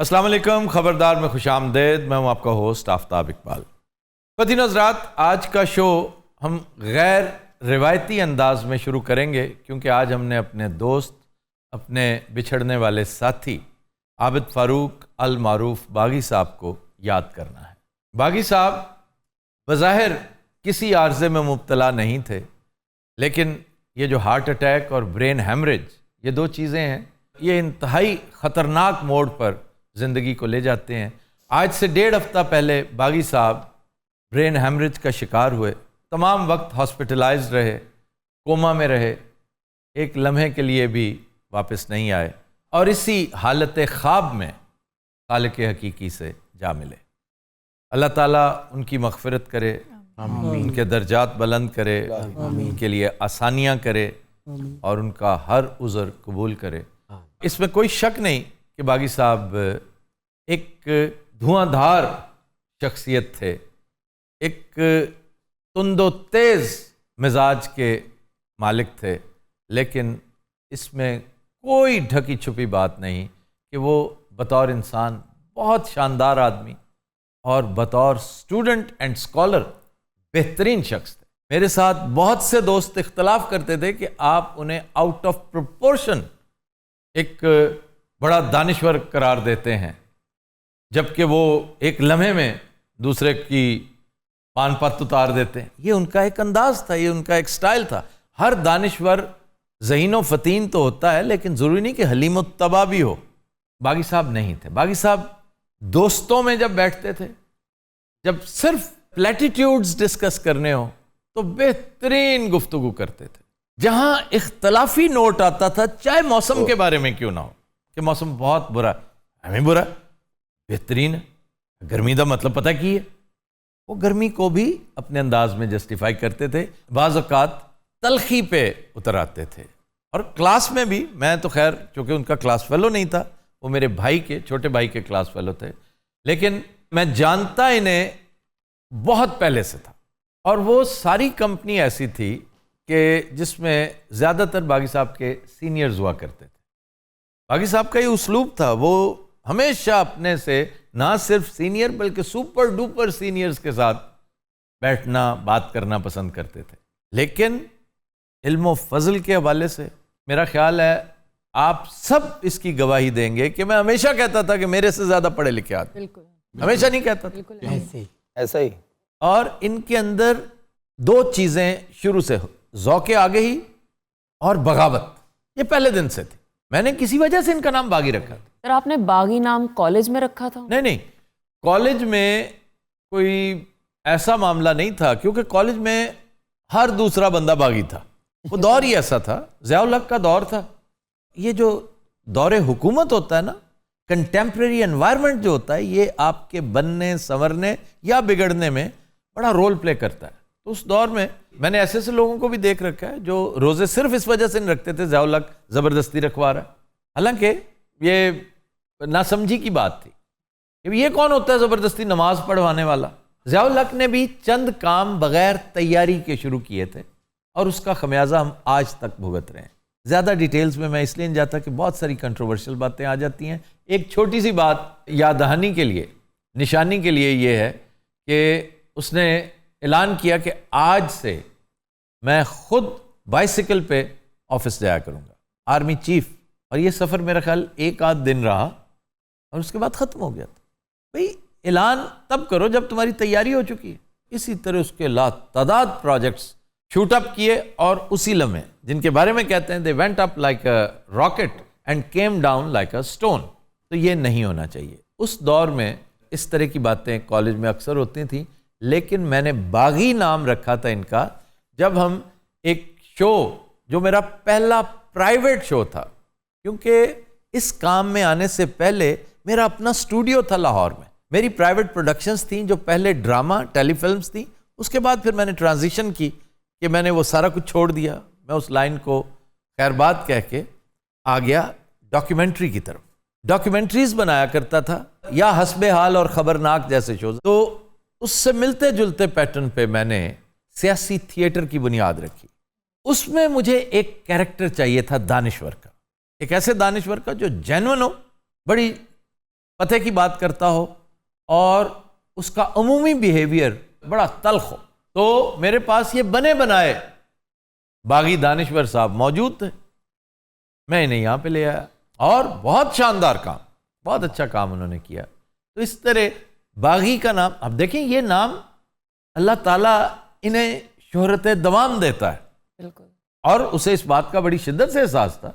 السلام علیکم، خبردار میں خوش آمدید۔ میں ہوں آپ کا ہوسٹ آفتاب اقبال۔ خواتین و حضرات، آج کا شو ہم غیر روایتی انداز میں شروع کریں گے کیونکہ آج ہم نے اپنے دوست، اپنے بچھڑنے والے ساتھی عابد فاروق المعروف باغی صاحب کو یاد کرنا ہے۔ باغی صاحب بظاہر کسی عارضے میں مبتلا نہیں تھے، لیکن یہ جو ہارٹ اٹیک اور برین ہیمریج، یہ دو چیزیں ہیں، یہ انتہائی خطرناک موڑ پر زندگی کو لے جاتے ہیں۔ آج سے 1.5 ہفتہ پہلے باغی صاحب برین ہیمریج کا شکار ہوئے، تمام وقت ہاسپٹلائزڈ رہے، کوما میں رہے، ایک لمحے کے لیے بھی واپس نہیں آئے، اور اسی حالت خواب میں خالق حقیقی سے جا ملے۔ اللہ تعالیٰ ان کی مغفرت کرے، ان کے درجات بلند کرے، ان کے لیے آسانیاں کرے اور ان کا ہر عذر قبول کرے۔ اس میں کوئی شک نہیں کہ باغی صاحب ایک دھواں دھار شخصیت تھے، ایک تند و تیز مزاج کے مالک تھے، لیکن اس میں کوئی ڈھکی چھپی بات نہیں کہ وہ بطور انسان بہت شاندار آدمی اور بطور اسٹوڈنٹ اینڈ اسکالر بہترین شخص تھے۔ میرے ساتھ بہت سے دوست اختلاف کرتے تھے کہ آپ انہیں آؤٹ آف پروپورشن ایک بڑا دانشور قرار دیتے ہیں، جبکہ وہ ایک لمحے میں دوسرے کی پان پت اتار دیتے ہیں۔ یہ ان کا ایک انداز تھا، یہ ان کا ایک سٹائل تھا۔ ہر دانشور ذہین و فطین تو ہوتا ہے، لیکن ضروری نہیں کہ حلیم و طبع بھی ہو۔ باغی صاحب نہیں تھے۔ باغی صاحب دوستوں میں جب بیٹھتے تھے، جب صرف پلیٹیٹیوڈز ڈسکس کرنے ہوں تو بہترین گفتگو کرتے تھے۔ جہاں اختلافی نوٹ آتا تھا، چاہے موسم کے بارے میں کیوں نہ ہو کہ موسم بہت برا ہے، ہمیں برا بہترین ہے، گرمی دا مطلب پتہ کی ہے، وہ گرمی کو بھی اپنے انداز میں جسٹیفائی کرتے تھے۔ بعض اوقات تلخی پہ اتر آتے تھے، اور کلاس میں بھی، میں تو خیر چونکہ ان کا کلاس فیلو نہیں تھا، وہ میرے بھائی کے چھوٹے بھائی کے کلاس فیلو تھے، لیکن میں جانتا انہیں بہت پہلے سے تھا۔ اور وہ ساری کمپنی ایسی تھی کہ جس میں زیادہ تر باغی صاحب کے سینئرز ہوا کرتے تھے۔ باغی صاحب کا یہ اسلوب تھا، وہ ہمیشہ اپنے سے نہ صرف سینئر بلکہ سپر ڈوپر سینئرز کے ساتھ بیٹھنا، بات کرنا پسند کرتے تھے۔ لیکن علم و فضل کے حوالے سے میرا خیال ہے آپ سب اس کی گواہی دیں گے کہ میں ہمیشہ کہتا تھا کہ میرے سے زیادہ پڑھے لکھے آدمی، بالکل ہمیشہ نہیں کہتا تھا، ایسا ہی۔ اور ان کے اندر دو چیزیں شروع سے، ذوق آگہی اور بغاوت، یہ پہلے دن سے تھی۔ میں نے کسی وجہ سے ان کا نام باغی رکھا تھا۔ سر آپ نے باغی نام کالج میں رکھا تھا؟ نہیں، کالج میں کوئی ایسا معاملہ نہیں تھا، کیونکہ کالج میں ہر دوسرا بندہ باغی تھا، وہ دور ہی ایسا تھا، ضیاء الحق کا دور تھا۔ یہ جو دور حکومت ہوتا ہے نا، کنٹمپریری انوائرمنٹ جو ہوتا ہے، یہ آپ کے بننے، سنورنے یا بگڑنے میں بڑا رول پلے کرتا ہے۔ تو اس دور میں میں نے ایسے لوگوں کو بھی دیکھ رکھا ہے جو روزے صرف اس وجہ سے نہیں رکھتے تھے ضیاء الحق زبردستی رکھوا رہا ہے، حالانکہ یہ ناسمجھی کی بات تھی کہ یہ کون ہوتا ہے زبردستی نماز پڑھوانے والا۔ ضیاء الحق نے بھی چند کام بغیر تیاری کے شروع کیے تھے، اور اس کا خمیازہ ہم آج تک بھگت رہے ہیں۔ زیادہ ڈیٹیلز میں اس لیے نہیں جاتا کہ بہت ساری کنٹروورشل باتیں آ جاتی ہیں۔ ایک چھوٹی سی بات یاد دہانی کے لیے، نشانی کے لیے یہ ہے کہ اس نے اعلان کیا کہ آج سے میں خود بائیسیکل پہ آفس جایا کروں گا، آرمی چیف۔ اور یہ سفر میرا خیال 1 آدھ دن رہا اور اس کے بعد ختم ہو گیا تھا۔ بھئی اعلان تب کرو جب تمہاری تیاری ہو چکی ہے۔ اسی طرح اس کے تعداد پروجیکٹس شوٹ اپ کیے، اور اسی لمحے جن کے بارے میں کہتے ہیں they went up like a rocket and came down like a stone۔ تو یہ نہیں ہونا چاہیے۔ اس دور میں اس طرح کی باتیں کالج میں اکثر ہوتی تھیں، لیکن میں نے باغی نام رکھا تھا ان کا جب ہم ایک شو، جو میرا پہلا پرائیویٹ شو تھا، کیونکہ اس کام میں آنے سے پہلے میرا اپنا اسٹوڈیو تھا لاہور میں، میری پرائیویٹ پروڈکشنز تھیں جو پہلے ڈرامہ ٹیلی فلمز تھیں، اس کے بعد پھر میں نے ٹرانزیشن کی کہ میں نے وہ سارا کچھ چھوڑ دیا، میں اس لائن کو خیر بات کہہ کے آ گیا ڈاکیومنٹری کی طرف۔ ڈاکیومنٹریز بنایا کرتا تھا، یا حسب حال اور خبرناک جیسے شوز۔ تو اس سے ملتے جلتے پیٹرن پہ میں نے سیاسی تھیٹر کی بنیاد رکھی۔ اس میں مجھے ایک کیریکٹر چاہیے تھا دانشور کا، ایک ایسے دانشور کا جو جینون ہو، بڑی پتے کی بات کرتا ہو اور اس کا عمومی بیہیویئر بڑا تلخ ہو. تو میرے پاس یہ بنے بنائے باغی دانشور صاحب موجود تھے. میں انہیں یہاں پہ لے آیا اور بہت شاندار کام، بہت اچھا کام انہوں نے کیا. تو اس طرح باغی کا نام، اب دیکھیں یہ نام اللہ تعالیٰ انہیں شہرت دوام دیتا ہے. بالکل. اور اسے اس بات کا بڑی شدت سے احساس تھا.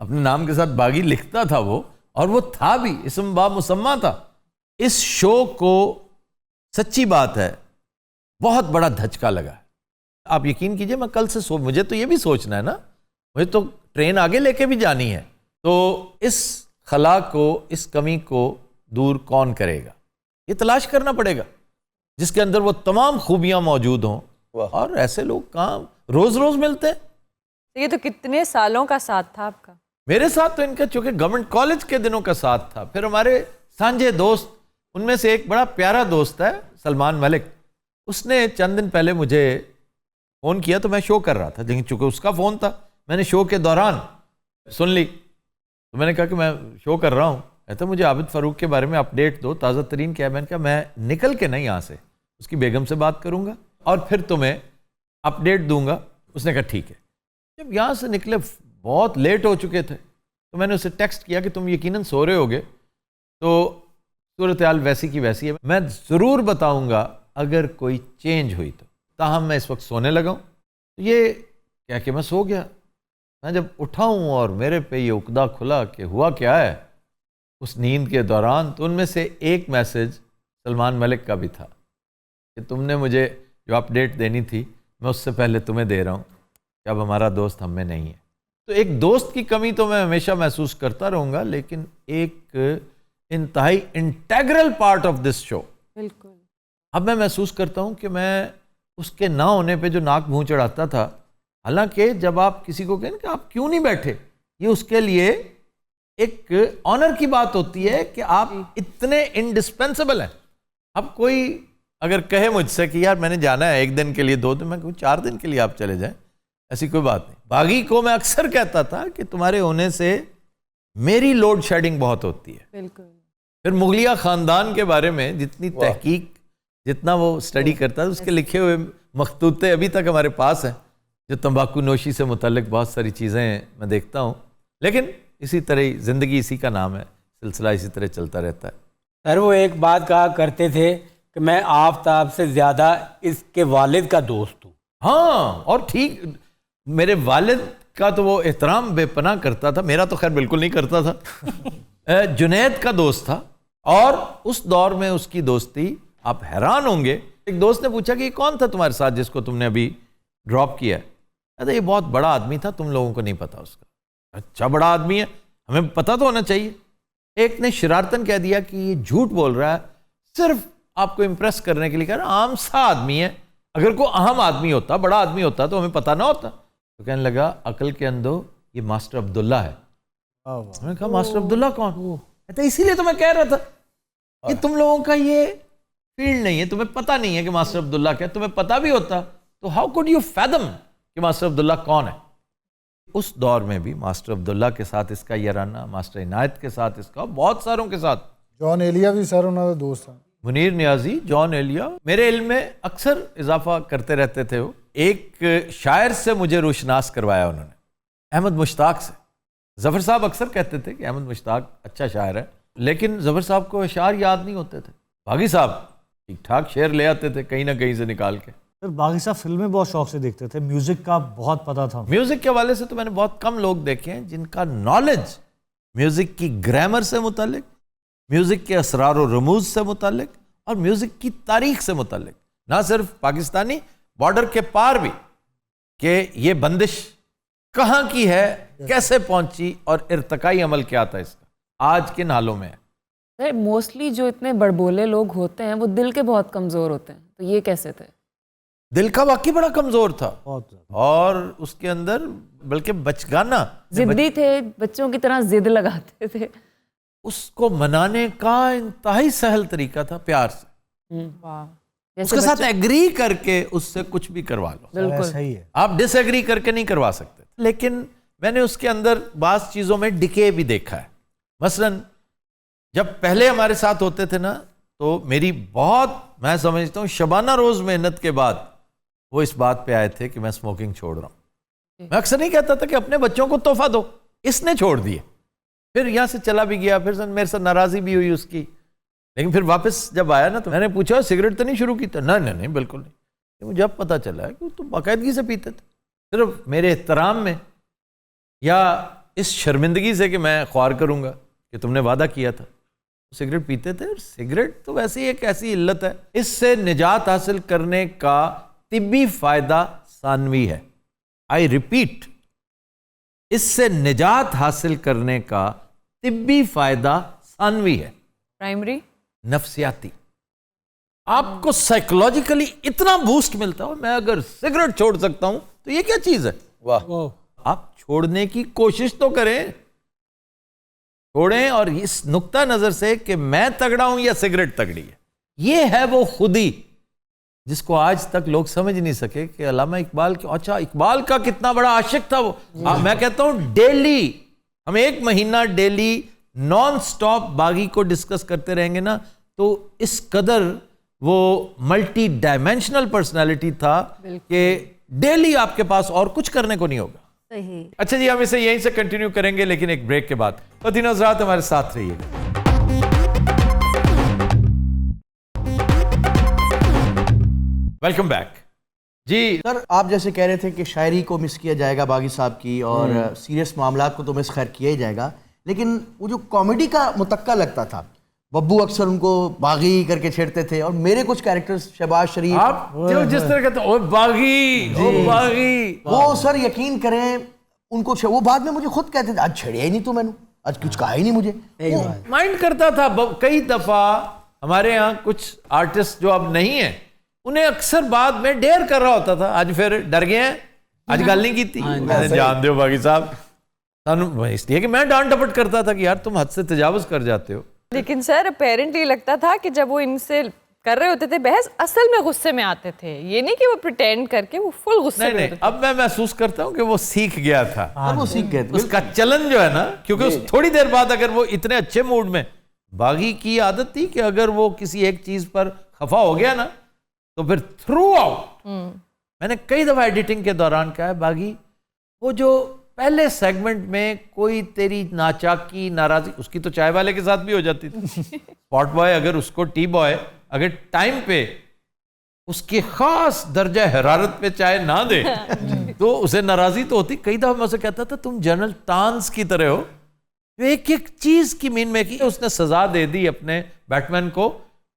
اپنے نام کے ساتھ باغی لکھتا تھا وہ، اور وہ تھا بھی، اسم با مسمہ تھا. اس شو کو سچی بات ہے بہت بڑا دھچکا لگا ہے. آپ یقین کیجئے میں کل سے مجھے تو یہ بھی سوچنا ہے نا، مجھے تو ٹرین آگے لے کے بھی جانی ہے. تو اس خلا کو، اس کمی کو دور کون کرے گا؟ یہ تلاش کرنا پڑے گا جس کے اندر وہ تمام خوبیاں موجود ہوں. اور ایسے لوگ کہاں روز روز ملتے ہیں. یہ تو کتنے سالوں کا ساتھ تھا آپ کا؟ میرے ساتھ تو ان کا چونکہ گورنمنٹ کالج کے دنوں کا ساتھ تھا. پھر ہمارے سانجھے دوست، ان میں سے ایک بڑا پیارا دوست ہے سلمان ملک، اس نے چند دن پہلے مجھے فون کیا. تو میں شو کر رہا تھا، لیکن چونکہ اس کا فون تھا میں نے شو کے دوران سن لی. تو میں نے کہا کہ میں شو کر رہا ہوں. کہتا مجھے عابد فاروق کے بارے میں اپڈیٹ دو، تازہ ترین کیا ہے. میں نے کہا میں نکل کے نہیں یہاں سے، اس کی بیگم سے بات کروں گا اور پھر تمہیں اپڈیٹ دوں گا. اس نے کہا ٹھیک ہے. جب یہاں سے نکلے بہت لیٹ ہو چکے تھے تو میں نے اسے ٹیکسٹ کیا کہ تم یقیناً سو رہے ہوگے، تو صورتحال ویسی کی ویسی ہے، میں ضرور بتاؤں گا اگر کوئی چینج ہوئی تو. تاہم میں اس وقت سونے لگا ہوں. یہ کیا کہ میں سو گیا. میں جب اٹھا ہوں اور میرے پہ یہ عقدہ کھلا کہ ہوا کیا ہے اس نیند کے دوران، تو ان میں سے ایک میسج سلمان ملک کا بھی تھا کہ تم نے مجھے جو اپڈیٹ دینی تھی میں اس سے پہلے تمہیں دے رہا ہوں کہ اب ہمارا دوست ہم میں نہیں ہے. تو ایک دوست کی کمی تو میں ہمیشہ محسوس کرتا رہوں گا، لیکن ایک انتہائی انٹیگرل پارٹ آف دس شو. بالکل. اب میں محسوس کرتا ہوں کہ میں اس کے نہ ہونے پہ جو ناک منہ چڑھاتا تھا، حالانکہ جب آپ کسی کو کہیں کہ آپ کیوں نہیں بیٹھے، یہ اس کے لیے ایک آنر کی بات ہوتی ہے کہ آپ اتنے انڈسپینسیبل ہیں. اب کوئی اگر کہے مجھ سے کہ یار میں نے جانا ہے 1 دن کے لیے 2 دن، میں کہوں 4 دن کے لیے آپ چلے جائیں، ایسی کوئی بات نہیں. باغی کو میں اکثر کہتا تھا کہ تمہارے ہونے سے میری لوڈ شیڈنگ بہت ہوتی ہے. بالکل. پھر مغلیہ خاندان کے بارے میں جتنی تحقیق، جتنا وہ اسٹڈی کرتا ہے، اس کے لکھے ہوئے مخطوطے ابھی تک ہمارے پاس ہیں، جو تمباکو نوشی سے متعلق بہت ساری چیزیں میں دیکھتا ہوں. لیکن اسی طرح زندگی اسی کا نام ہے، سلسلہ اسی طرح چلتا رہتا ہے. سر وہ ایک بات کہا کرتے تھے کہ میں آفتاب سے زیادہ اس کے والد کا دوست ہوں. ہاں، اور ٹھیک، میرے والد کا تو وہ احترام بے پناہ کرتا تھا، میرا تو خیر بالکل نہیں کرتا تھا. جنید کا دوست تھا، اور اس دور میں اس کی دوستی آپ حیران ہوں گے. ایک دوست نے پوچھا کہ یہ کون تھا تمہارے ساتھ جس کو تم نے ابھی ڈراپ کیا ہے؟ کہتا یہ بہت بڑا آدمی تھا، تم لوگوں کو نہیں پتا اس کا. اچھا بڑا آدمی ہے، ہمیں پتہ تو ہونا چاہیے. ایک نے شرارتاً کہہ دیا کہ یہ جھوٹ بول رہا ہے، صرف آپ کو امپریس کرنے کے لیے کہہ رہا، عام سا آدمی ہے، اگر کوئی اہم آدمی ہوتا، بڑا آدمی ہوتا تو ہمیں پتہ نہ ہوتا. تو کہنے لگا عقل کے اندر یہ ماسٹر عبداللہ ہے. میں نے کہا ماسٹر عبداللہ کون؟ کہتا اسی لیے تو میں کہہ رہا تھا کہ تم لوگوں کا یہ فیلڈ نہیں ہے، تمہیں پتہ نہیں ہے کہ ماسٹر عبداللہ کیا. تمہیں پتہ بھی ہوتا تو ہاؤ کوڈ یو فیدم کہ ماسٹر عبداللہ کون ہے. اس دور میں بھی ماسٹر عبداللہ کے ساتھ اس کا یارانہ، ماسٹر عنایت کے ساتھ اس کا، بہت ساروں کے ساتھ. جان ایلیا بھی سر انہوں کا دوست ہے. منیر نیازی، جان ایلیا میرے علم میں اکثر اضافہ کرتے رہتے تھے. وہ ایک شاعر سے مجھے روشناس کروایا انہوں نے، احمد مشتاق سے. ظفر صاحب اکثر کہتے تھے کہ احمد مشتاق اچھا شاعر ہے، لیکن ظفر صاحب کو اشعار یاد نہیں ہوتے تھے. باغی صاحب ٹھیک ٹھاک شعر لے آتے تھے کہیں نہ کہیں سے نکال کے. سر باغی صاحب فلمیں بہت شوق سے دیکھتے تھے، میوزک کا بہت پتہ تھا. میوزک کے حوالے سے تو میں نے بہت کم لوگ دیکھے ہیں جن کا نالج میوزک کی گرامر سے متعلق، میوزک کے اسرار و رموز سے متعلق، اور میوزک کی تاریخ سے متعلق، نہ صرف پاکستانی بارڈر کے پار بھی، کہ یہ بندش کہاں کی ہے، کیسے پہنچی، اور ارتقائی عمل کیا تھا اس کا، آج کن حالوں میں ہے. سر موسٹلی جو اتنے بڑبولے لوگ ہوتے ہیں وہ دل کے بہت کمزور ہوتے ہیں، تو یہ کیسے تھے؟ دل کا واقعی بڑا کمزور تھا، بہت زیادہ. اور اس کے اندر بلکہ بچگانا، ضدی تھے، بچوں کی طرح ضد لگاتے تھے. اس کو منانے کا انتہائی سہل طریقہ تھا پیار سے. اس کے ساتھ ایگری کر کے اس سے کچھ بھی کروا لو. بالکل صحیح ہے. آپ ڈس ایگری کر کے نہیں کروا سکتے. لیکن میں نے اس کے اندر بعض چیزوں میں ڈکے بھی دیکھا ہے. مثلا جب پہلے ہمارے ساتھ ہوتے تھے نا تو میری بہت میں سمجھتا ہوں شبانہ روز محنت کے بعد وہ اس بات پہ آئے تھے کہ میں اسموکنگ چھوڑ رہا ہوں. میں اکثر نہیں کہتا تھا کہ اپنے بچوں کو تحفہ دو, اس نے چھوڑ دیے, پھر یہاں سے چلا بھی گیا, پھر میرے ساتھ ناراضی بھی ہوئی اس کی, لیکن پھر واپس جب آیا نا تو میں نے پوچھا سگریٹ تو نہیں شروع کی تھا؟ نہیں بالکل نہیں. مجھے اب پتہ چلا ہے کہ تم باقاعدگی سے پیتے تھے, صرف میرے احترام میں یا اس شرمندگی سے کہ میں خوار کروں گا کہ تم نے وعدہ کیا تھا. سگریٹ پیتے تھے, اور سگریٹ تو ویسے ہی ایک ایسی علت ہے, اس سے نجات حاصل کرنے کا طبی فائدہ ثانوی ہے. آئی ریپیٹ, اس سے نجات حاصل کرنے کا طبی فائدہ ثانوی ہے, پرائمری نفسیاتی. آپ کو سائیکولوجیکلی اتنا بوسٹ ملتا ہو, میں اگر سگریٹ چھوڑ سکتا ہوں تو یہ کیا چیز ہے. واہ, آپ چھوڑنے کی کوشش تو کریں, چھوڑیں, اور اس نقطہ نظر سے کہ میں تگڑا ہوں یا سگریٹ تگڑی ہے. یہ ہے وہ خودی جس کو آج تک لوگ سمجھ نہیں سکے کہ علامہ اقبال کی, اچھا اقبال کا کتنا بڑا عاشق تھا وہ. میں کہتا ہوں ڈیلی ہم 1 مہینہ ڈیلی نان سٹاپ باغی کو ڈسکس کرتے رہیں گے نا, تو اس قدر وہ ملٹی ڈائمینشنل پرسنالٹی تھا کہ ڈیلی آپ کے پاس اور کچھ کرنے کو نہیں ہوگا. صحیح. اچھا جی, ہم اسے یہیں سے کنٹینیو کریں گے لیکن ایک بریک کے بعد. خواتین و حضرات ہمارے ساتھ رہیے گا. Welcome back. جی سر, آپ جیسے کہہ رہے تھے کہ شاعری کو مس کیا جائے گا باغی صاحب کی, اور سیریس معاملات کو تو مس خیر کیا ہی جائے گا, لیکن وہ جو کامیڈی کا متقع لگتا تھا, ببو اکثر ان کو باغی کر کے چھیڑتے تھے, اور میرے کچھ کیریکٹرز شہباز شریف, آپ جو جس طرح کہتے ہیں او باغی, او باغی, وہ سر یقین کریں ان کو وہ بعد میں مجھے خود کہتے تھے آج چھیڑیا ہی نہیں تو, میں نے آج کچھ کہا ہی نہیں مجھے. مائنڈ کرتا تھا. کئی دفعہ ہمارے یہاں کچھ آرٹسٹ جو اب نہیں ہیں, انہیں اکثر بعد میں ڈیر کر رہا ہوتا تھا, آج پھر ڈر گئے ہیں, آج گل نہیں کی تھی, جان دو باغی صاحب, اس لیے کہ میں ڈانٹ ڈپٹ کرتا تھا کہ یار تم حد سے تجاوز کر جاتے ہو. لیکن سر اپیرنٹلی لگتا تھا کہ جب وہ ان سے کر رہے ہوتے تھے بحث, اصل میں غصے میں آتے تھے, یہ نہیں کہ وہ پریٹینڈ کر کے, وہ فل غصے میں. نہیں, اب میں محسوس کرتا ہوں کہ وہ سیکھ گیا تھا, وہ سیکھ گئے اس کا چلن جو ہے نا, کیونکہ تھوڑی دیر بعد اگر وہ اتنے اچھے موڈ میں, باغی کی عادت تھی کہ اگر وہ کسی ایک چیز پر خفا ہو گیا نا تو پھر تھرو آؤٹ. میں نے کئی دفعہ ایڈیٹنگ کے دوران کہا ہے باغی, وہ جو پہلے سیگمنٹ میں کوئی تیری ناچاکی ناراضی, اس کی تو چائے والے کے ساتھ بھی ہو جاتی تھی. اسپاٹ بوائے اگر اس کو ٹی بوائے اگر ٹائم پہ اس کی خاص درجہ حرارت پہ چائے نہ دے تو اسے ناراضی تو ہوتی. کئی دفعہ میں اسے کہتا تھا تم جنرل ٹانس کی طرح ہو, جو ایک ایک چیز کی مین میں کی. اس نے سزا دے دی اپنے بیٹمین کو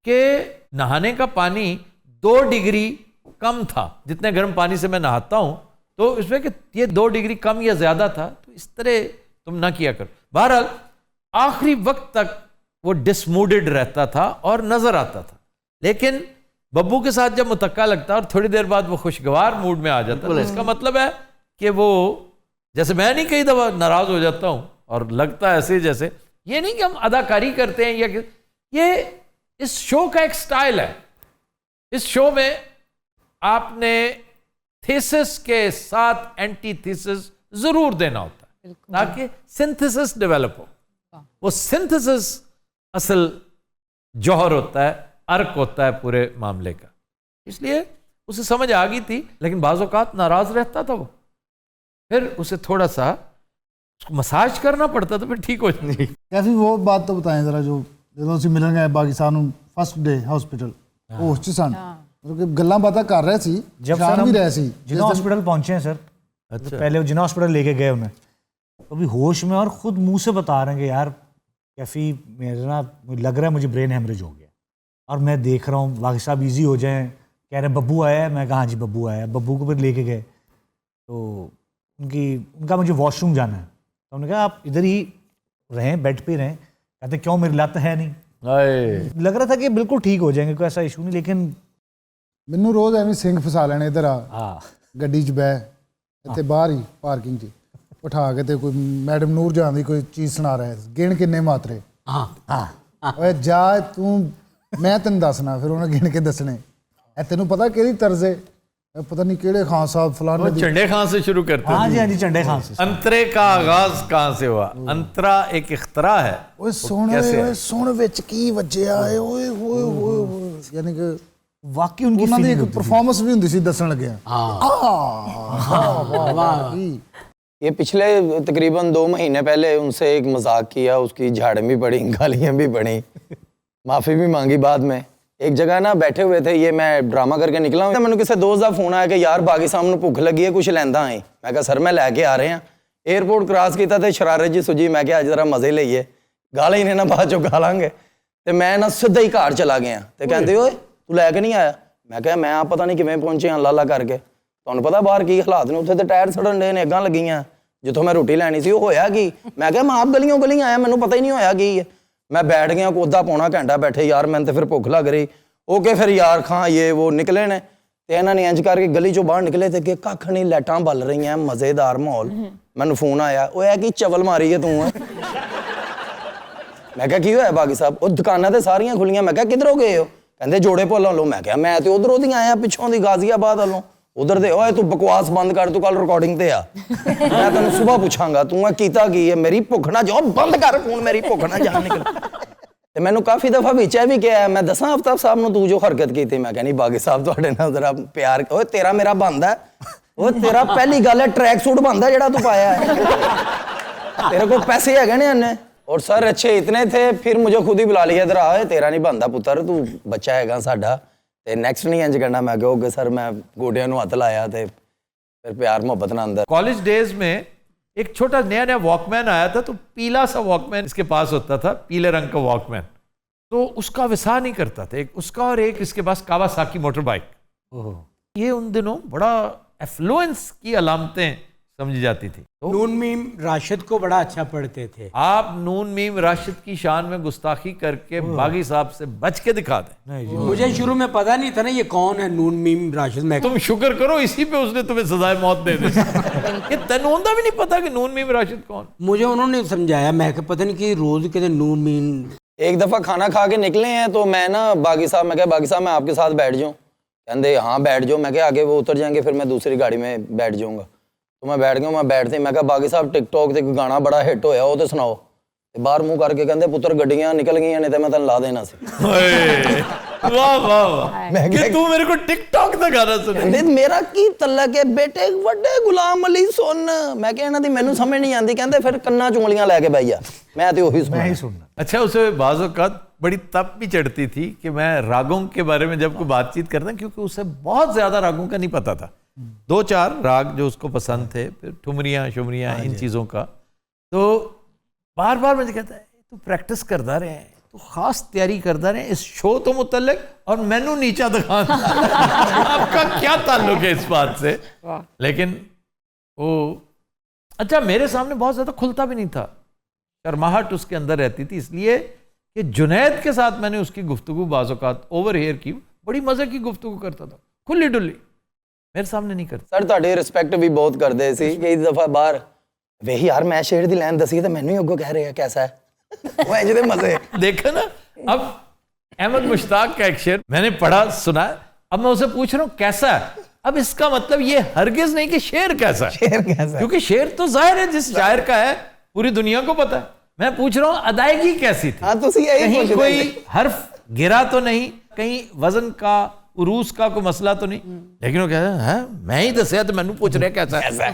کہ نہانے کا پانی 2 ڈگری کم تھا, جتنے گرم پانی سے میں نہاتا ہوں, تو اس میں کہ یہ 2 ڈگری کم یا زیادہ تھا, تو اس طرح تم نہ کیا کرو. بہرحال آخری وقت تک وہ ڈسموڈڈ رہتا تھا اور نظر آتا تھا, لیکن ببو کے ساتھ جب متقع لگتا اور تھوڑی دیر بعد وہ خوشگوار موڈ میں آ جاتا, تو اس کا مطلب ہے کہ وہ, جیسے میں نہیں کئی دفعہ ناراض ہو جاتا ہوں اور لگتا ہے ایسے جیسے, یہ نہیں کہ ہم اداکاری کرتے ہیں, یا یہ اس شو کا ایک سٹائل ہے. اس شو میں آپ نے تھیسس کے ساتھ اینٹی تھیسس ضرور دینا ہوتا ہے تاکہ سنتھسس ڈیولپ ہو. وہ سنتھسس اصل جوہر ہوتا ہے, ارک ہوتا ہے پورے معاملے کا. اس لیے اسے سمجھ آ گئی تھی, لیکن بعض اوقات ناراض رہتا تھا وہ, پھر اسے تھوڑا سا مساج کرنا پڑتا تھا, پھر ٹھیک ہو جاتی. کیفی وہ بات تو بتائیں ذرا, جو جدوں سے ملن گئے پاکستان فرسٹ ڈے ہاسپٹل ہوش چ سن, گلاں باتاں کر رہے سی, جب شام بھی رہے سی, جناح ہاسپٹل پہنچے ہیں سر, پہلے جناح ہاسپٹل لے کے گئے انہیں, ابھی ہوش میں, اور خود منہ سے بتا رہے ہیں کہ یار کیفی میرا نا لگ رہا ہے مجھے برین ہیمریج ہو گیا, اور میں دیکھ رہا ہوں باقی صاحب ایزی ہو جائیں, کہہ رہے ہیں ببو آیا ہے, میں کہا ہاں جی ببو آیا ہے. ببو کو پھر لے کے گئے, تو ان کا مجھے واش روم جانا ہے, تو انہوں نے کہا آپ ادھر ہی رہیں, بیڈ پہ رہیں. کہتے کیوں, میری لت ہے نہیں. لگ رہا تھا کہ بالکل ٹھیک ہو جائیں گے, کوئی ایسا ایشو نہیں, لیکن ਮੈਨੂੰ ਰੋਜ਼ ਐਵੇਂ ਸਿੰਘ ਫਸਾ ਲੈਣੇ ਇੱਧਰ ਆ ਗੱਡੀ 'ਚ ਬਹਿ, ਇੱਥੇ ਬਾਹਰ ਹੀ ਪਾਰਕਿੰਗ 'ਚ ਉਠਾ ਕੇ, ਤੇ ਕੋਈ ਮੈਡਮ ਨੂਰ ਜਾਨ ਦੀ ਕੋਈ ਚੀਜ਼ ਸੁਣਾ ਰਿਹਾ, ਗਿਣ ਕਿੰਨੇ ਮਾਤਰੇ. ਓਏ ਜਾ ਤੂੰ, ਮੈਂ ਤੈਨੂੰ ਦੱਸਣਾ, ਫਿਰ ਉਹਨੇ ਗਿਣ ਕੇ ਦੱਸਣੇ. ਇਹ ਤੈਨੂੰ ਪਤਾ ਕਿਹੜੀ ਤਰਜ਼ ਹੈ, پتہ نہیں کیڑے خان صاحب فلانے وہ چنڈے خان سے شروع کرتے ہاں ہیں. جی ہاں جی چنڈے خان سے. انترے کا آغاز کہاں سے ہوا؟ انترا ایک اختراع ہے. اوے سن وچ کی وجیا اے اوئے ہوئے ہوئے یعنی کہ واقعی ان کی انہاں دی feeling ایک پرفارمنس بھی ہوندی سی دسن لگے. یہ پچھلے تقریباً 2 مہینے پہلے ان سے ایک مذاق کیا, اس کی جھاڑیں بھی پڑی, گالیاں بھی پڑی, معافی بھی مانگی بعد میں. ایک جگہ نا بیٹھے ہوئے تھے, یہ میں ڈرامہ کر کے نکلا ہوں, میں نے کسی دوست کا فون آیا کہ یار باغی صاحب نوں بھوک لگی ہے, کچھ لیندا آئیں. میں کہا سر میں لے کے آ رہے ہیں. ایئرپورٹ کراس کیتا تے شرارت جی سجی, میں کہا اج ذرا مزے لئیے, گالا ہی نے نا بعد چوں گالاں گے. تے میں نا سیدھا ہی گھر چلا گیا. تے کہندے اوئے تو لے کے نہیں آیا؟ میں کہا میں آپ پتہ نہیں کیویں پہنچے ہاں لالا کر کے. تانوں پتہ باہر کی حالات نے, اتنے تے ٹائر سڑن دے نے, اگاں لگیاں جتوں میں روٹی لینی سی. وہ ہویا کی؟ میں کہا میں آپ گلیوں گلی آیا, مینوں پتہ ہی نہیں ہویا کی ہے. میں بیٹھ گیا کو ادھا پونا گھنٹہ بیٹھے یار, میں تے پھر بھوک لگ رہی. اوکے پھر یار کھاں یہ وہ نکلے نے, تے انہاں نے انج کر کے گلی چوں باہر نکلے تے کہ ککھ نہیں, لائٹاں بل رہی ہیں, مزیدار ماحول. مینوں فون آیا, او ہے کہ چول ماری ہے تو. میں کہا کی ہویا باغی صاحب؟ وہ دکاناں تے ساریاں کھلیاں. میں کہا کدھروں گئے ہو؟ کہندے جوڑے پھولوں لو. میں کہا میں تے ادھروں دی آیا, پچھوں دی غازی آباد والوں. ادھر دے اوئے تو بکواس بند کر, تو کل ریکارڈنگ تے آ, میں تینوں صبح پوچھاں گا تو کیتا کی ہے. میری بھوک نہ جاؤ, بند کر فون, میری بھوک نہ جان نکل. تے مینوں کافی دفعہ وچ بھی کہا میں دساں آفتاب صاحب نوں تو جو حرکت کیتی. میں کہا نہیں باغی صاحب تواڈے نال ذرا پیار, اوئے تیرا میرا بندا ہے, اوئے تیرا پہلی گل ہے ٹریک سوٹ بندا ہے جڑا تو پایا ہے, تیرے کو پیسے ہے نے اننے. اور سر اچھے اتنے تھے, پھر مجھے خود ہی بلا لیا, ادھر آ, تیرا نہیں بندا پتر, تو بچہ ہے گا ساڈا, تے نیکسٹ نہیں انج کرنا. میں کہا اوکے سر, میں گوڈیاں نوں ہاتھ لایا تے پھر پیار محبت نہ اندر. کالج ڈیز میں ایک چھوٹا نیا واک مین آیا تھا, تو پیلا سا واک مین اس کے پاس ہوتا تھا, پیلے رنگ کا واک مین. تو اس کا وسا نہیں کرتا تھا, ایک اس کا اور ایک اس کے پاس کاواساکی موٹر بائک. یہ ان دنوں بڑا ایفلوئنس کی علامتیں سمجھی جاتی تھی. نون میم راشد کو بڑا اچھا پڑھتے تھے. آپ نون میم راشد کی شان میں گستاخی کر کے باغی صاحب سے بچ کے دکھا دیں. مجھے شروع میں پتہ نہیں تھا نا یہ کون ہے نون میم راشد. میں تم شکر کرو اسی پہ اس نے تمہیں سزائے موت دے دی. کہ تینوں ہوندا بھی نہیں پتا کہ نون میم راشد کون. مجھے انہوں نے سمجھایا, میں کہ پتہ نہیں کہ روز کہتے نون میم. ایک دفعہ کھانا کھا کے نکلے ہیں تو میں نا باغی صاحب, میں کہا باغی صاحب میں آپ کے ساتھ بیٹھ جاؤں. کہندے ہاں بیٹھ جاؤ. میں کہا آگے وہ اتر جائیں گے, پھر میں دوسری گاڑی میں بیٹھ جاؤں گا. تو میں بیٹھ گیا, میں بیٹھتے میں کہا باغی صاحب ٹک ٹاک تے کوئی گانا بڑا ہٹ ہویا وہ تو سناؤ. باہر منہ کر کے کہندے پتر گڈیاں نکل گئیاں نہیں تے میں تنوں لا دینا سی. واہ واہ واہ, کہ تو میرے کو ٹک ٹاک دا گانا سنے. میرا کی تعلق ہے بیٹے وڈے غلام علی سن. میں کہ انہاں دی مینوں سمجھ نہیں آندی. کہندے پھر کناں چونگلیاں لے کے بیٹھ جا, میں تے وہی سننا. اچھا, اسے بعض اوقات بڑی تپ بھی چڑھتی تھی کہ میں راگوں کے بارے میں جب کوئی بات چیت کرتا, کیونکہ اسے بہت زیادہ راگوں کا نہیں پتا تھا. 2-4 راگ جو اس کو پسند تھے, پھر ٹھمریاں شمریاں ان چیزوں کا. تو بار بار مجھے کہتا ہے تو پریکٹس کرتا رہے, تو خاص تیاری کرتا رہے اس شو تو متعلق, اور مینوں نیچا دکھا. آپ کا کیا تعلق ہے اس بات سے؟ لیکن وہ اچھا میرے سامنے بہت زیادہ کھلتا بھی نہیں تھا, شرماہٹ اس کے اندر رہتی تھی. اس لیے کہ جنید کے ساتھ میں نے اس کی گفتگو بعض اوقات اوور ہیئر کی, بڑی مزے کی گفتگو کرتا تھا, کھلی ڈلی, میرے سامنے نہیں کرتا. سر تہاڈی رسپیکٹ بھی بہت کردے سی. کئی دفعہ باہر وہی یار میں شعر دی لائن دسی تے مینوں ہی اگوں کہہ رہے ہیں کیسا ہے, وہ انج دے مزے. دیکھا نا, اب احمد مشتاق کا ایک شعر میں نے پڑھا سنا, اب میں اسے پوچھ رہا ہوں کیسا ہے. اب اس کا مطلب یہ ہرگز نہیں کہ شعر کیسا ہے, شعر کیسا ہے, کیونکہ شعر تو ظاہر ہے جس شاعر کا ہے پوری دنیا کو پتا ہے. میں پوچھ رہا ہوں ادائیگی کیسی تھی. ہاں تسی یہی کہیں پوچھ کوئی حرف گرا تو نہیں, کہیں وزن کا عروس کا کوئی مسئلہ تو نہیں. لیکن وہ کہتا ہے میں ہی دسیا تو مینوں پوچھ رہے کیسا ہے.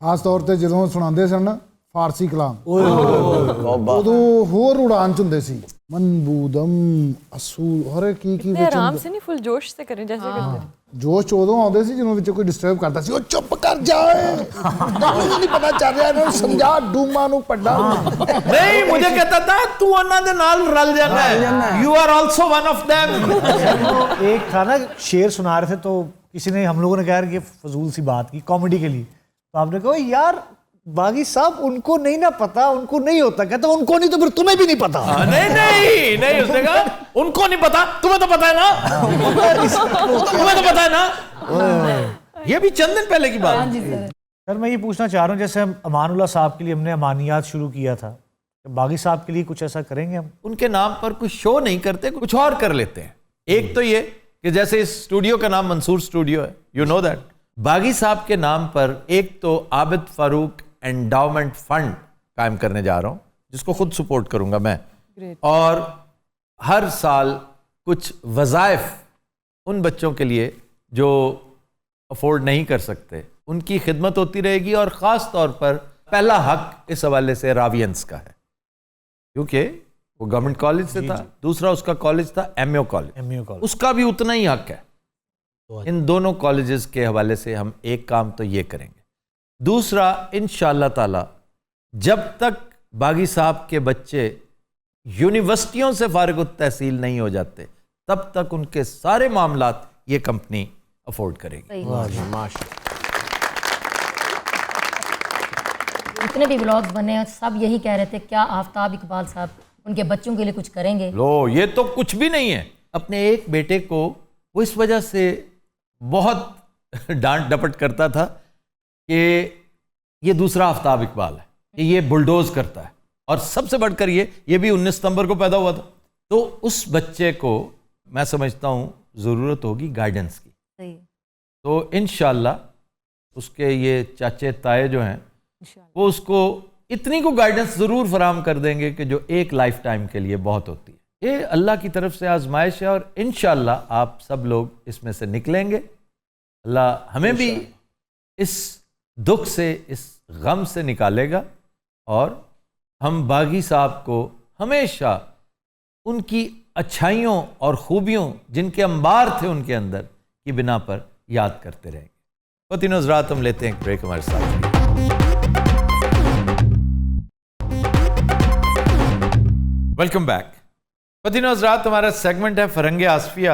خاص طور تے جدوں سناندے سن نا فارسی کلام, ادوں ہور اڑان چ ہوندے سی. منبودم اصول ہر کی آرام سے نہیں, فل جوش سے کریں جیسے کرتے ہیں. جوش چودوں آتے سی جنہوں کوئی ڈسٹرب کرتا سی, وہ چپ کر جائے, نہیں پتا چل رہا انہوں سمجھا ڈوما نو پڑھا. نہیں مجھے کہتا تھا تو انہاں دے نال رل جانا ہے, you are also one of them. ایک تھا نا شعر سنا رہے تھے, تو کسی نے ہم لوگوں نے کہا کہ فضول سی بات کی کامیڈی کے لیے, تو آپ نے کہا یار باغی صاحب ان کو نہیں نہ پتا, ان کو نہیں ہوتا. کہتا ان کو نہیں تو پھر تمہیں بھی نہیں پتا. نہیں اس نے کہا ان کو نہیں پتا, تمہیں تو پتا ہے نا, تمہیں تو پتا ہے نا. یہ بھی چند دن پہلے کی بات. سر میں یہ پوچھنا چاہ رہا ہوں, جیسے امان اللہ صاحب کے لیے ہم نے امانیات شروع کیا تھا, باغی صاحب کے لیے کچھ ایسا کریں گے ہم؟ ان کے نام پر کچھ شو نہیں کرتے, کچھ اور کر لیتے ہیں. ایک تو یہ کہ جیسے اس اسٹوڈیو کا نام منصور اسٹوڈیو ہے, یو نو دیٹ, باغی صاحب کے نام پر ایک تو عابد فاروق انڈاؤمنٹ فنڈ قائم کرنے جا رہا ہوں جس کو خود سپورٹ کروں گا میں, اور ہر سال کچھ وظائف ان بچوں کے لیے جو افورڈ نہیں کر سکتے ان کی خدمت ہوتی رہے گی, اور خاص طور پر پہلا حق اس حوالے سے راوینس کا ہے کیونکہ وہ گورنمنٹ کالج سے تھا, دوسرا اس کا کالج تھا ایم او کالج, اس کا بھی اتنا ہی حق ہے. ان دونوں کالجز کے حوالے سے ہم ایک کام تو یہ کریں گے. دوسرا, انشاءاللہ تعالی جب تک باغی صاحب کے بچے یونیورسٹیوں سے فارغ التحصیل نہیں ہو جاتے تب تک ان کے سارے معاملات یہ کمپنی افورڈ کرے گی. جتنے بھی ولاگز بنے ہیں سب یہی کہہ رہے تھے کیا آفتاب اقبال صاحب ان کے بچوں کے لیے کچھ کریں گے. لو, یہ تو کچھ بھی نہیں ہے. اپنے ایک بیٹے کو وہ اس وجہ سے بہت ڈانٹ ڈپٹ کرتا تھا کہ یہ دوسرا آفتاب اقبال ہے, کہ یہ بلڈوز کرتا ہے, اور سب سے بڑھ کر یہ بھی 19 ستمبر کو پیدا ہوا تھا. تو اس بچے کو میں سمجھتا ہوں ضرورت ہوگی گائیڈنس کی. تو انشاءاللہ اس کے یہ چاچے تائے جو ہیں وہ اس کو اتنی کو گائیڈنس ضرور فراہم کر دیں گے کہ جو ایک لائف ٹائم کے لیے بہت ہوتی ہے. یہ اللہ کی طرف سے آزمائش ہے, اور انشاءاللہ آپ سب لوگ اس میں سے نکلیں گے. اللہ ہمیں بھی اس دکھ سے, اس غم سے نکالے گا, اور ہم باغی صاحب کو ہمیشہ ان کی اچھائیوں اور خوبیوں جن کے انبار تھے ان کے اندر کی بنا پر یاد کرتے رہیں گے. خواتین و حضرات, ہم لیتے ہیں ایک بریک ہمارے ساتھ. Welcome back. خواتین و حضرات, ہمارا سیگمنٹ ہے فرنگ آصفیہ,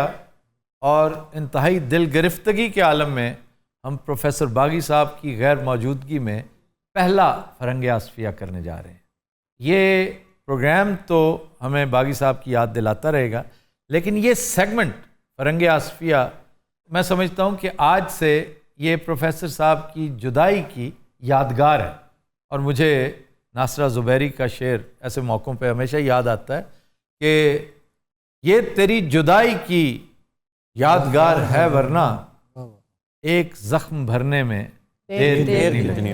اور انتہائی دل گرفتگی کے عالم میں ہم پروفیسر باغی صاحب کی غیر موجودگی میں پہلا فرنگ آصفیہ کرنے جا رہے ہیں. یہ پروگرام تو ہمیں باغی صاحب کی یاد دلاتا رہے گا, لیکن یہ سیگمنٹ فرنگ آصفیہ میں سمجھتا ہوں کہ آج سے یہ پروفیسر صاحب کی جدائی کی یادگار ہے. اور مجھے ناصرہ زبیری کا شعر ایسے موقعوں پہ ہمیشہ یاد آتا ہے کہ یہ تیری جدائی کی یادگار ہے ورنہ ایک زخم بھرنے میں دیر نہیں لگنی.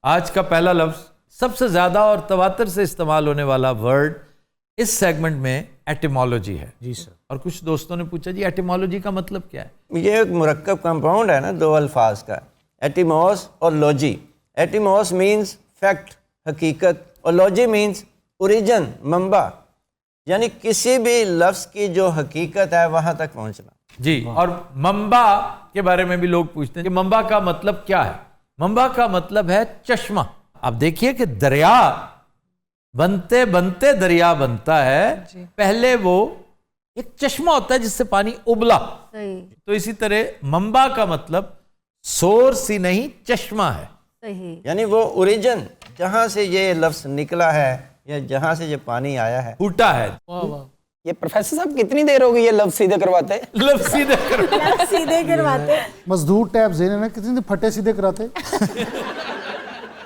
آج کا پہلا لفظ سب سے زیادہ اور تواتر سے استعمال ہونے والا ورڈ اس سیگمنٹ میں ایٹیمالوجی ہے. جی سر. اور کچھ دوستوں نے پوچھا جی ایٹیمالوجی کا مطلب کیا ہے؟ یہ ایک مرکب کمپاؤنڈ ہے نا دو الفاظ کا, ایٹیموس اور لوجی. ایٹیموس مینز فیکٹ, حقیقت, اور لوجی مینز اوریجن, منبع, یعنی کسی بھی لفظ کی جو حقیقت ہے وہاں تک پہنچنا. جی, اور منبع کے بارے میں بھی لوگ پوچھتے ہیں کہ منبع کا مطلب کیا ہے. منبع کا مطلب ہے چشمہ. اب دیکھیے کہ دریا بنتے بنتے دریا بنتا ہے, پہلے وہ ایک چشمہ ہوتا ہے جس سے پانی ابلا. تو اسی طرح منبع کا مطلب سورس ہی نہیں چشمہ ہے. یعنی وہ اوریجن جہاں سے یہ لفظ نکلا ہے یا جہاں سے یہ پانی آیا ہے, پھوٹا ہے. یہ پروفیسر صاحب کتنی دیر ہوگی یہ لفظ سیدھے کرواتے ہیں؟ لفظ سیدھے کرواتے. مزدور ٹیپ زینے نے کتنے پھٹے سیدھے کراتے.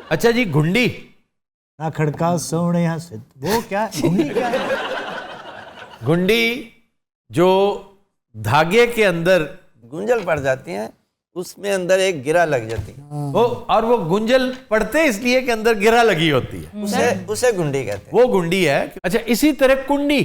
اچھا جی, گھنڈی نہ کھڑکا سونے یہاں سے, وہ کیا گھنڈی کیا ہے؟ گھنڈی جو دھاگے کے اندر گنجل پڑ جاتی ہیں, اس میں اندر ایک گرہ لگ جاتی ہے, وہ, اور وہ گنجل پڑتے اس لیے کہ اندر گرہ لگی ہوتی ہے, اسے گھنڈی کہتے ہیں. وہ گھنڈی ہے. اچھا, اسی طرح کنڈی,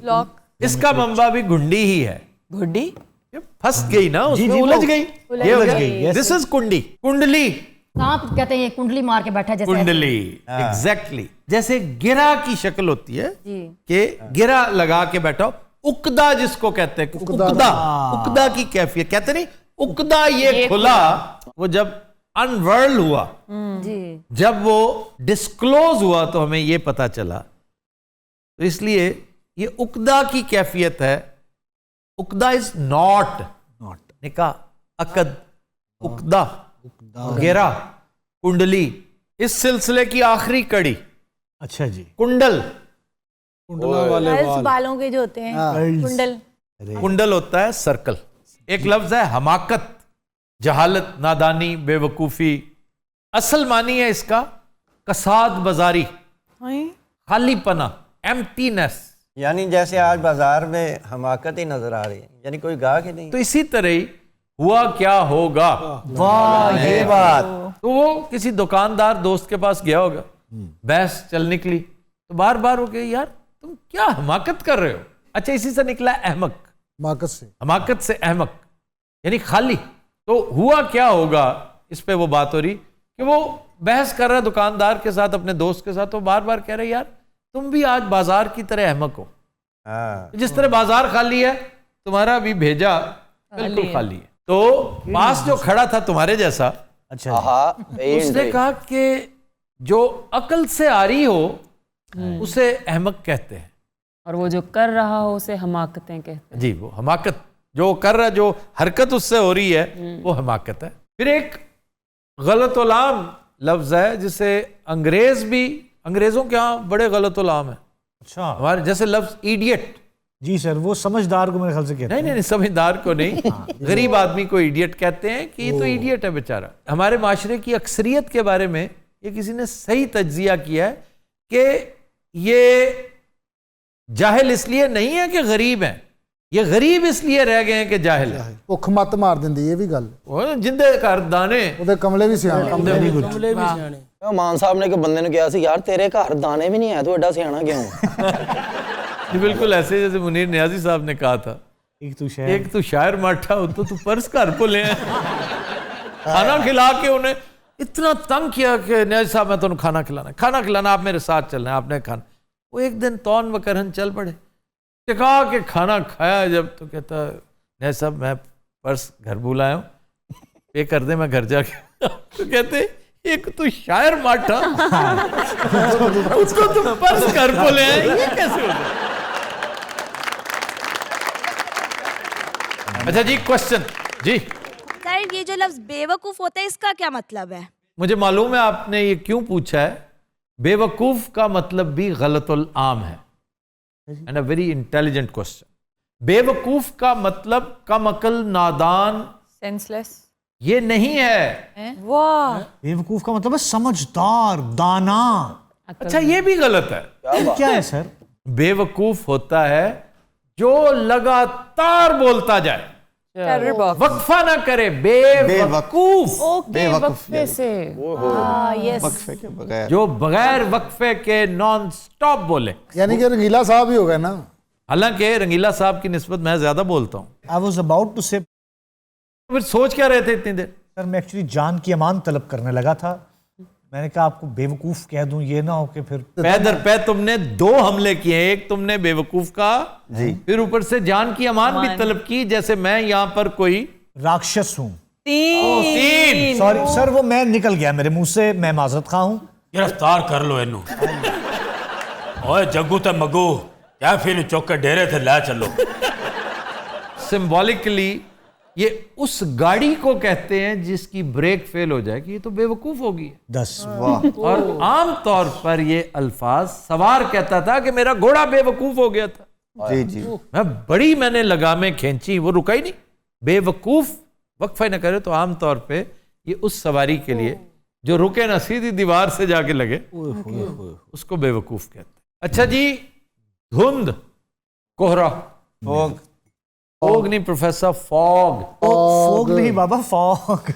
لاک, اس کا منبع بھی گھنڈی ہی ہے. گھنڈی پھنس گئی نا, اس میں الجھ گئی, یہ ہو گئی. دس از کنڈی. کنڈلی, سانپ کہتے ہیں کنڈلی مار کے بیٹھا جیسے. کنڈلی, ایگزیکٹلی, جیسے گرہ کی شکل ہوتی ہے کہ گرہ لگا کے بیٹھا. اقدا جس کو کہتے ہیں, اقدا کی کیفیت کہتے نہیں, اقدا یہ کھلا, وہ جب انورل ہوا, جب وہ ڈسکلوز ہوا تو ہمیں یہ پتا چلا. تو اس لیے یہ اقدا کی کیفیت ہے. اقدا از ناٹ, نکاح, عقد, اقدا, گرہ, کنڈلی. اس سلسلے کی آخری کڑی. اچھا جی, کنڈل. بالوں کے جو ہوتے ہیں کنڈل. کنڈل ہوتا ہے سرکل. ایک لفظ ہے حماقت, جہالت, نادانی, بے وقوفی. اصل معنی ہے اس کا کساد بازاری, خالی پنا, ایمٹینس. یعنی جیسے آج بازار میں حماقت ہی نظر آ رہی ہے, یعنی کوئی گاہک ہی نہیں. تو اسی طرح ہی ہوا کیا ہوگا, واہ یہ بات. تو وہ کسی دکاندار دوست کے پاس گیا ہوگا, بحث چل نکلی, تو بار بار ہو گیا یار تم کیا حماقت کر رہے ہو. اچھا اسی سے نکلا احمق, حماقت سے احمق یعنی خالی. تو ہوا کیا ہوگا, اس پہ وہ بات ہو رہی کہ وہ بحث کر رہا ہے دکاندار کے ساتھ, اپنے دوست کے ساتھ, تو بار بار کہہ رہے یار تم بھی آج بازار کی طرح احمق ہو. جس طرح بازار خالی ہے تمہارا بھی بھیجا بالکل خالی ہے. تو پاس جو کھڑا تھا تمہارے جیسا, اچھا اس نے کہا کہ جو عقل سے آری ہو اسے احمق کہتے ہیں, اور وہ جو کر رہا ہو اسے حماقتیں کہتے ہیں. جی وہ حماقت جو کر رہا, جو حرکت اس سے ہو رہی ہے وہ حماقت ہے. پھر ایک غلط العام لفظ ہے جسے انگریزوں کے ہاں بڑے غلط العام ہے. اچھا ہمارے جیسے لفظ ایڈیٹ. جی سر, وہ سمجھدار کو میرے خیال سے کہتے ہیں. نہیں سمجھدار کو نہیں, غریب آدمی کو ایڈیٹ کہتے ہیں کہ یہ تو ایڈیٹ ہے بیچارہ. ہمارے معاشرے کی اکثریت کے بارے میں یہ کسی نے صحیح تجزیہ کیا ہے کہ یہ جاہل اس لیے نہیں ہے کہ غریب ہیں, یہ غریب اس لیے رہ گئے ہیں کہ جاہل ہیں. ਭੁੱਖ ਮੱਤ ਮਾਰ ਦਿੰਦੀ ਇਹ ਵੀ ਗੱਲ. ਜਿੰਦੇ ਘਰ ਦਾਣੇ ਉਹਦੇ ਕਮਲੇ ਵੀ ਸਿਆਣੇ. ਮਾਨ ਸਾਹਿਬ ਨੇ ਇੱਕ ਬੰਦੇ ਨੂੰ ਕਿਹਾ ਸੀ ਯਾਰ ਤੇਰੇ ਘਰ ਦਾਣੇ ਵੀ ਨਹੀਂ ਹੈ ਤੂੰ ਐਡਾ ਸਿਆਣਾ ਕਿਉਂ. بالکل ایسے جیسے منیر نیازی صاحب نے کہا تھا, ایک تو شاعر ماٹھا ہو تو پرس گھر بھولے ہیں. کھانا کھلا کے انہیں اتنا تنگ کیا کہ نیازی صاحب میں تو کھانا کھلانا, آپ میرے ساتھ چلنا ہے, آپ نے کھانا. وہ ایک دن تون وکرہن چل پڑے, ٹکا کے کھانا کھایا جب تو کہتا نیازی صاحب میں پرس گھر بھول آیا ہوں, پے کر دیں میں گھر جا کے. تو کہتے ایک تو شاعر ماٹھا اس کو تم پرس گھر بھولے ہیں, یہ کیسے ہوتا ہے. اچھا جی کوشچن. جی سر یہ جو لفظ بے وقوف ہوتا ہے اس کا کیا مطلب ہے؟ مجھے معلوم ہے آپ نے یہ کیوں پوچھا ہے. بے وقوف کا مطلب بھی غلط العام ہے, and a very intelligent question. بے وقوف کا مطلب کم عقل, نادان, سینس لیس یہ نہیں ہے. واہ, بے وقوف کا مطلب ہے سمجھدار, دانا. اچھا یہ بھی غلط ہے. کیا ہے سر؟ بے وقوف ہوتا ہے جو لگاتار بولتا جائے, وقفہ نہ کرے. بے وقوف وقفے سے, جو بغیر وقفے کے نان سٹاپ بولے. یعنی کہ رنگیلا صاحب ہی ہو گئے نا. حالانکہ رنگیلا صاحب کی نسبت میں زیادہ بولتا ہوں. I was about to say, پھر سوچ کیا رہے تھے اتنی دیر؟ سر میں ایکچولی جان کی امان طلب کرنے لگا تھا. میں نے کہا آپ کو بے وقوف کہہ دوں, یہ نہ ہو کہ پھر پے در پے تم نے 2 حملے کیے, ایک تم نے بے وقوف کا, پھر اوپر سے جان کی امان بھی طلب کی, جیسے میں یہاں پر کوئی راکشس ہوں. 3 سوری سر, وہ میں نکل گیا میرے منہ سے, میں معذرت خواہ ہوں. گرفتار کر لو اینو. اوے جگو تے مگو کیا پھر چوک کے ڈیرے تھے لے چلو. سمبولکلی یہ اس گاڑی کو کہتے ہیں جس کی بریک فیل ہو جائے کہ یہ تو بے وقوف ہوگی. 10 اور عام طور پر یہ الفاظ سوار کہتا تھا کہ میرا گھوڑا بے وقوف ہو گیا تھا. جی میں نے لگامیں کھینچی, وہ رکا ہی نہیں. بے وقوف وقفہ نہ کرے تو عام طور پہ یہ اس سواری کے لیے جو رکے نہ سیدھی دیوار سے جا کے لگے, اس کو بے وقوف کہتے ہیں. اچھا جی, دھند, کوہرا, فوگ نہیں پروفیسر, فوگ نہیں بابا, فوگ.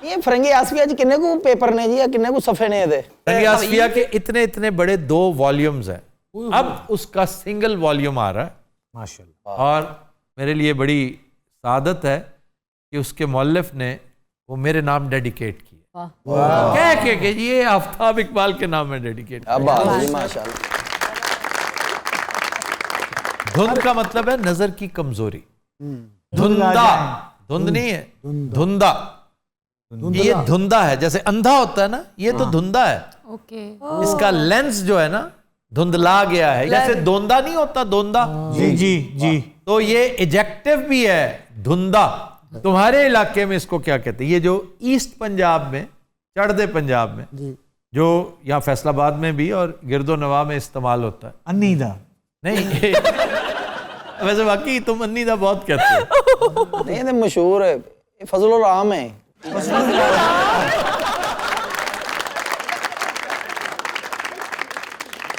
یہ فرنگی آسفیہ جی کنے کو پیپر نے جی یا کنے کو صفحے نے دے. فرنگی آسفیہ کے اتنے بڑے 2 والیومز ہیں. اب اس کا سنگل والیوم آ رہا ہے ماشاءاللہ, اور میرے لیے بڑی سعادت ہے کہ اس کے مؤلف نے وہ میرے نام ڈیڈیکیٹ کیا, کہہ کہ یہ آفتاب اقبال کے نام میں ڈیڈیکیٹ کیا. دھند کا مطلب ہے نظر کی کمزوری. دھندا, دھند نہیں ہے, دھندا. یہ دھندا ہے, جیسے اندھا ہوتا ہے نا, یہ تو دھندا ہے. اس کا لینس جو ہے نا دھندلا گیا ہے, جیسے دوندا نہیں ہوتا, دوندا. جی تو یہ ایجیکٹیو بھی ہے, دھندا. تمہارے علاقے میں اس کو کیا کہتے ہیں؟ یہ جو ایسٹ پنجاب میں, چڑھدے پنجاب میں, جو یہاں فیصل آباد میں بھی اور گرد و نواح میں استعمال ہوتا ہے, انیدہ نہیں. ویسے واقعی تم انیدہ بہت کہتے ہو. نہیں مشہور ہے, فضل الرحم ہے.